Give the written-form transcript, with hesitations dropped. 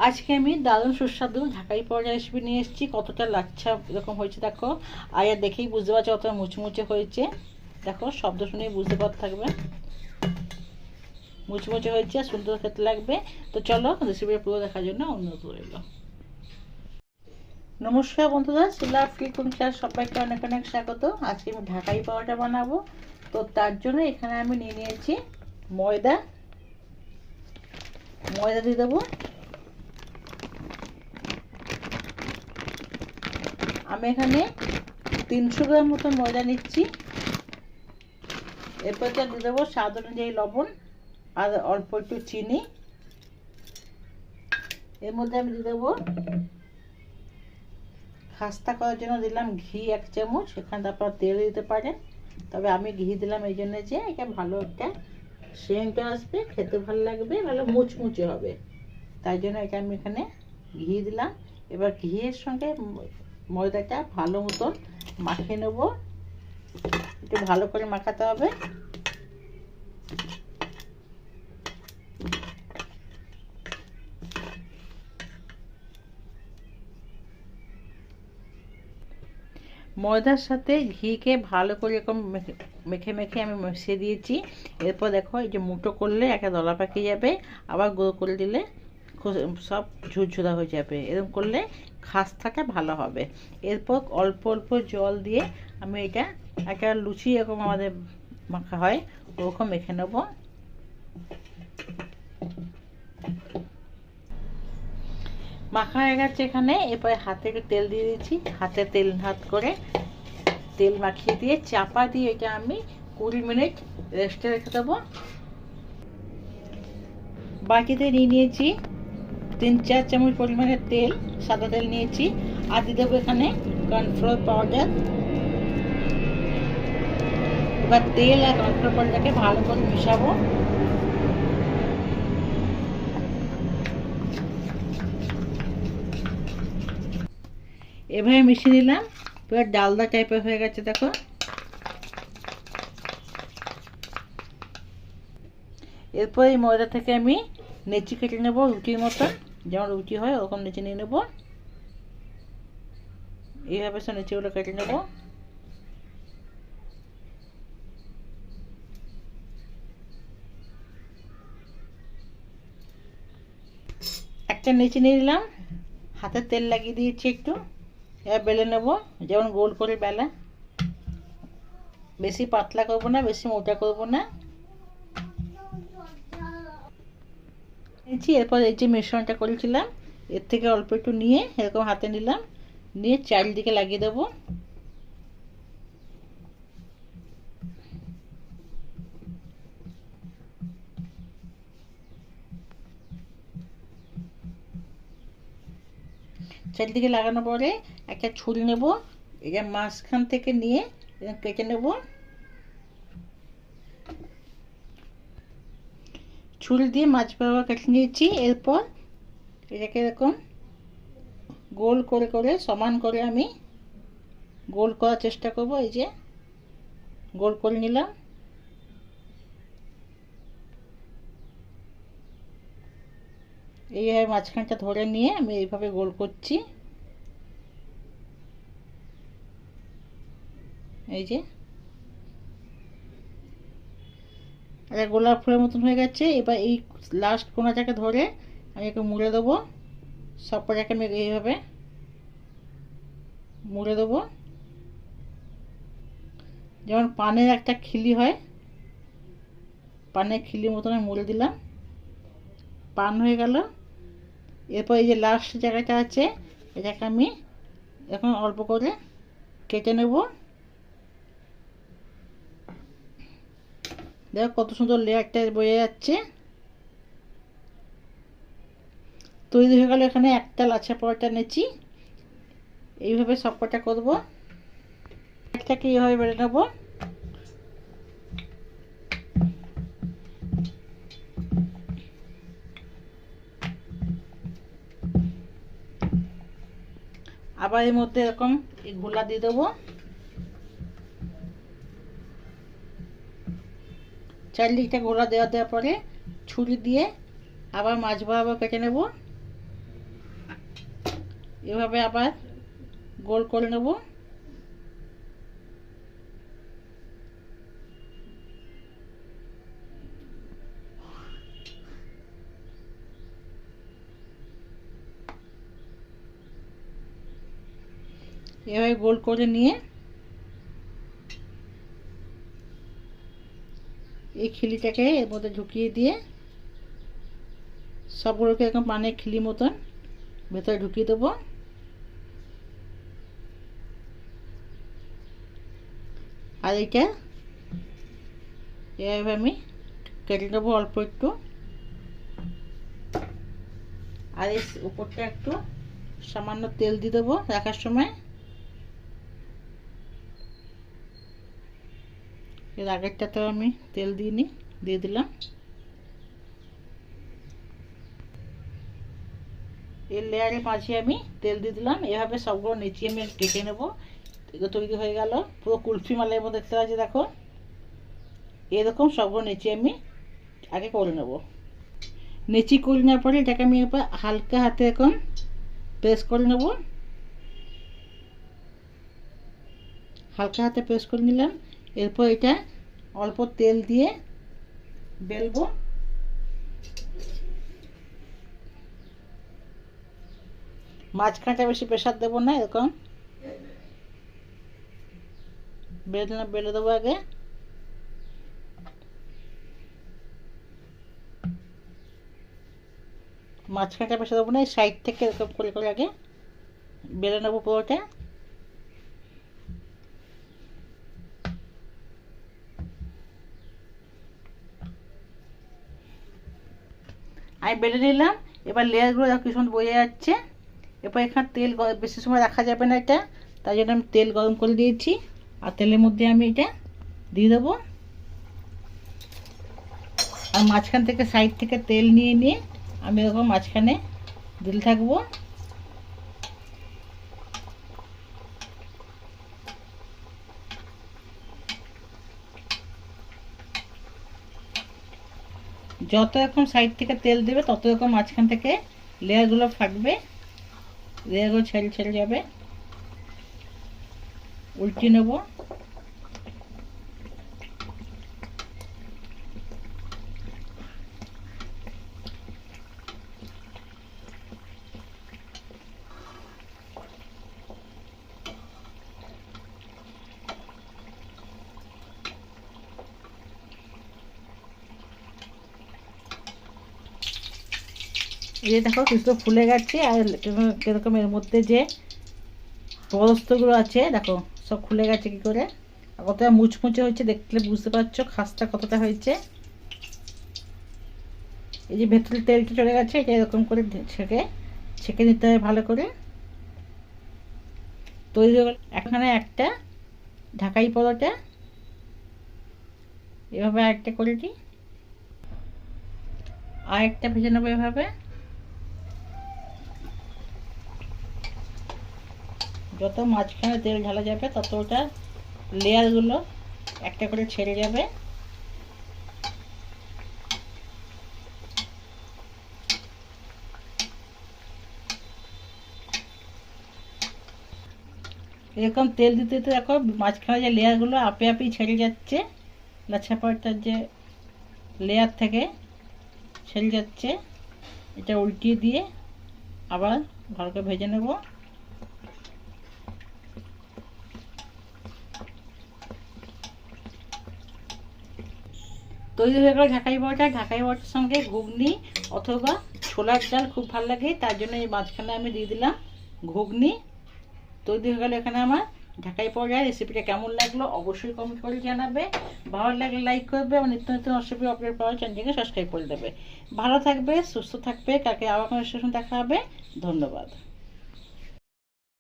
আজকে আমি দারুণ সুস্বাদু ঢাকাই পরোটা রেসিপি নিয়ে এসেছি। কতটা লাচ্ছা এরকম হয়েছে দেখো, আর দেখেই বুঝতে পারছো কতটা মুচমুচে হয়েছে। দেখো শব্দ শুনেই বুঝতে পার থাকবে মুচমুচে হয়েছে, সুন্দর খেতে লাগবে। তো চলো রেসিপিটা পুরো দেখার জন্য অনুরোধ রইল। নমস্কার বন্ধুরা, শিলা ফ্লিকুন ক্লাস সবাইকে অনেক অনেক স্বাগত। আজকে আমি ঢাকাই পরোটা বানাবো। তো তার জন্য এখানে আমি নিয়ে নিয়েছি ময়দা দিয়ে দেবো। আমি এখানে 300 গ্রাম মতো ময়দা নিচ্ছি। এরপর দিয়ে দেবো স্বাদ অনুযায়ী লবণ আর অল্প একটু চিনি। এর মধ্যে আমি দিয়ে দেবো খাস্তা করার জন্য দিলাম ঘি 1 চামচ। এখানে আপনারা তেল দিতে পারেন, তবে আমি ঘি দিলাম এই জন্য যে এটা ভালো একটা সেন্ট আসবে, খেতে ভালো লাগবে, ভালো মুচমুচে হবে, তাই জন্য এটা আমি এখানে ঘি দিলাম। এবার ঘিয়ের সঙ্গে ময়দাটা ভালো মতন মাখিয়ে নেব। একটু ভালো করে মাখাতে হবে। ময়দার সাথে ঘিকে ভালো করে এরকম মেখে মেখে আমি মিশিয়ে দিয়েছি। এরপর দেখো এই যে মুঠো করলে একটা দলা পাকিয়ে যাবে, আবার গুঁড়ো করে দিলে সব ঝুরঝুরা হয়ে যাবে। এরকম করলে খাস্তাটা ভালো হবে। এরপর অল্প অল্প জল দিয়ে আমি এটা একটা লুচি এরকম আমাদের মাখা হয় ওরকম মেখে নেব। মাখা হয়ে গেছে এখানে। এরপরে হাতে একটু তেল দিয়ে দিচ্ছি, হাতে হাত করে তেল মাখিয়ে দিয়ে চাপা দিয়ে এটা আমি 20 মিনিট রেস্টে রেখে দেবো। বাকিতে নিয়ে নিয়েছি 3-4 চামচ পরিমাণে তেল, সাদা তেল নিয়েছি, আর দিয়ে দেবো এখানে কর্নফ্লোর পাউডার। এবার তেল আর কর্নফ্লোর পাউডারটাকে ভালো করে মিশাবো। এভাবে মিশিয়ে নিলাম, পুরো ডালদা টাইপের হয়ে গেছে দেখো। এরপর এই ময়দা থেকে আমি নেচি কেটে নেব রুটির মতন, যেমন রুটি হয় ওরকম নেচে নিয়ে নেব। এইভাবে সব নেচিগুলো কেটে নেব। একটা নেচে নিয়ে নিলাম, হাতে তেল লাগিয়ে দিয়েছি একটু। এবার বেলে নেব, যেমন গোল করে বেলা, বেশি পাতলা করব না, বেশি মোটা করব না। এরপর এই যে মিশ্রণটা করেছিলাম এর থেকে অল্প একটু নিয়ে এরকম হাতে নিলাম, নিয়ে চারিদিকে লাগিয়ে দেবো। চারিদিকে লাগানোর পরে একটা ছুরি নেব, এটা মাঝখান থেকে নিয়ে কেটে নেব। ছুরি দিয়ে মাছ বরাবর কেটে নিয়েছি। এরপর এটাকে এরকম গোল করে করে সমান করে আমি গোল করার চেষ্টা করব। এই যে গোল করে নিলাম। এইভাবে মাঝখানটা ধরে নিয়ে আমি এইভাবে গোল করছি। এই যে এটা গোলাপ ফুলের মতন হয়ে গেছে। এবার এই লাস্ট কোনাটাকে ধরে আমি একটু মুড়ে দেবো। সব কটাকে আমি এইভাবে মুড়ে দেবো, যেমন পানের একটা খিলি হয়, পানের খিলির মতন আমি মুড়ে দিলাম। পান হয়ে গেল। এরপর এই যে লাস্ট জায়গাটা আছে এটাকে আমি এখন অল্প করে কেটে নেব। দেখো কত সুন্দর লেয়ারটা বয়ে যাচ্ছে। তৈরি হয়ে গেল। এখানে একটা লাচ্ছা পরোটা নিচ্ছি, এইভাবে সব কটা করবো। একটাকে এইভাবে বেড়ে নেব। আবার এর মধ্যে এরকম ঘোলা দিয়ে দেবো। চারিদিকটা ঘোলা দেওয়ার পরে ছুরি দিয়ে আবার মাছ বরাবর কেটে নেব। এভাবে আবার গোল করে নেব। এভাবে গোল করে নিয়ে এই খিলিটাকে এর মধ্যে ঢুকিয়ে দিয়ে সবগুলোকে এরকম পানের খিলি মতন ভেতরে ঢুকিয়ে দেবো। আর এইটা এভাবে আমি কেটে নেবো অল্প একটু। আর এই উপরটা একটু সামান্য তেল দিয়ে দেবো রাখার সময়। এর আগেরটাতেও আমি তেল দিয়ে দিলাম। এর লেয়ারের মাঝে আমি তেল দিয়ে দিলাম। এভাবে সবগুলো নিচে আমি কেটে নেবো। এগুলো তৈরি হয়ে গেল। পুরো কুলফি মালের মধ্যে দেখতে পাচ্ছি, দেখো এরকম সবগুলো নিচে আমি আগে করে নেব। নেচি করে নেওয়ার পরে এটাকে আমি এবার হালকা হাতে এরকম প্রেস করে নেব। হালকা হাতে প্রেস করে নিলাম। এরপর এটা অল্প তেল দিয়ে বেলবো। মাঝখানটা বেশি প্রেসার দেবো না, এরকম বেলে দেবো আগে। মাঝখানটা প্রেসার দেবো না, এই সাইড থেকে এরকম করে করে আগে বেলে নেবো পুরোটা। আমি বেলে নিলাম। এবার লেয়ারগুলো কি সুন্দর বোঝা যাচ্ছে। এরপর এখানে তেল বেশি সময় রাখা যাবে না এটা, তাই জন্য আমি তেল গরম করে দিয়েছি। আর তেলের মধ্যে আমি এটা দিয়ে দেবো। আর মাঝখান থেকে সাইড থেকে তেল নিয়ে নিয়ে আমি এরকম মাঝখানে দিতে থাকবো। যত রকম সাইড থেকে তেল দেবে তত রকম মাঝখান থেকে লেয়ারগুলো ফাটবে, লেয়ারগুলো ছেড়ে ছেড়ে যাবে। উল্টিয়ে নেব। এই যে দেখো কিছু ফুলে গেছে। আর কিরকম এর মধ্যে যে পরস্তগুলো আছে দেখো সব খুলে গেছে কি করে। কতটা মুচমুচে হয়েছে দেখলে বুঝতে পারছো খাস্তা কতটা হয়েছে। এই যে ভেতরে তেলটা চলে গেছে, এটা এরকম করে ছেঁকে নিতে হবে ভালো করে। তৈরি হয়ে গেল। এখানে একটা ঢাকাই পরোটা এভাবে আরেকটা করে দিই। আর একটা ভেজে নেবো এভাবে। যত মাঝখানে তেল ঢালা যাবে তত ওটা লেয়ারগুলো একটা করে ছেড়ে যাবে। এরকম তেল দিতে দিতে দেখো মাঝখানে যে লেয়ারগুলো আপে আপেই ছেড়ে যাচ্ছে। লাচ্ছা পরোটার যে লেয়ার থেকে ছেড়ে যাচ্ছে। এটা উল্টিয়ে দিয়ে আবার ভালো করে ভেজে নেব। তৈরি হয়ে গেল ঢাকাই পরোটা। ঢাকাই পরোটার সঙ্গে ঘুগনি অথবা ছোলার ডাল খুব ভালো লাগে, তার জন্য এই মাঝখানে আমি দিয়ে দিলাম ঘুগনি। তৈরি হয়ে গেল এখানে আমার ঢাকাই পরোটা। রেসিপিটা কেমন লাগলো অবশ্যই কমেন্ট করে জানাবে। ভালো লাগলে লাইক করবে। আমার নিত্য নতুন রেসিপি আপলোড পাওয়ার চ্যানেলকে সাবস্ক্রাইব করে দেবে। ভালো থাকবে, সুস্থ থাকবে। কালকে আবার কোনো স্টেশন দেখা হবে। ধন্যবাদ।